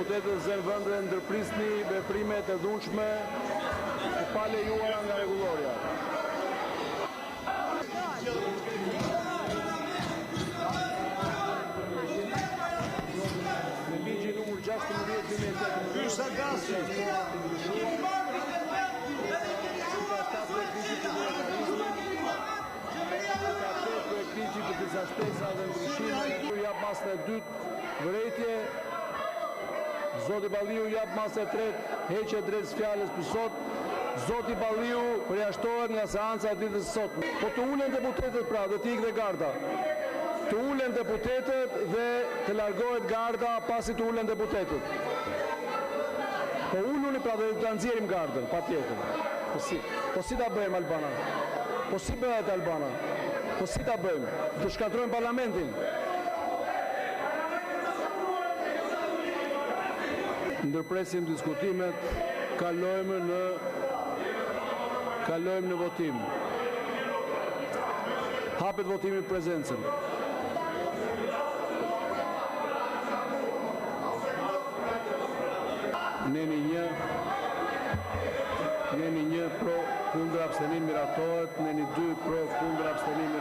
deputetët zënë vëndë ndërprisni veprimet e dhunshme të palejuara nga rregulloria. Në ligjin numër 16/2018. Ky Sagasi. Ligjit të disa shtesa dhe ndryshime, jap masën e dytë vërejtje, Zoti Balliu jap masën e tretë heqje drejtës fjalës për sot, Zoti Balliu përjashtohet nga seanca e ditës së sotme. Po të ulen deputetët pra, dhe t'ik dhe garda. Të ulen deputetët dhe të largohet garda pasi të ulen deputetët. Po uluni pra dhe të nxjerrim gardën, patjetër. Po si ta bëjmë Albana? Po si bëhet Albana? Po si ta bëjmë? Të shkatrojmë parlamentin? Ndërpresim diskutimet, kalojmë në votim. Hapet votimi prezencën. Neni 1 pro, kundër abstenim miratohet, neni 2 pro, kundër abstenim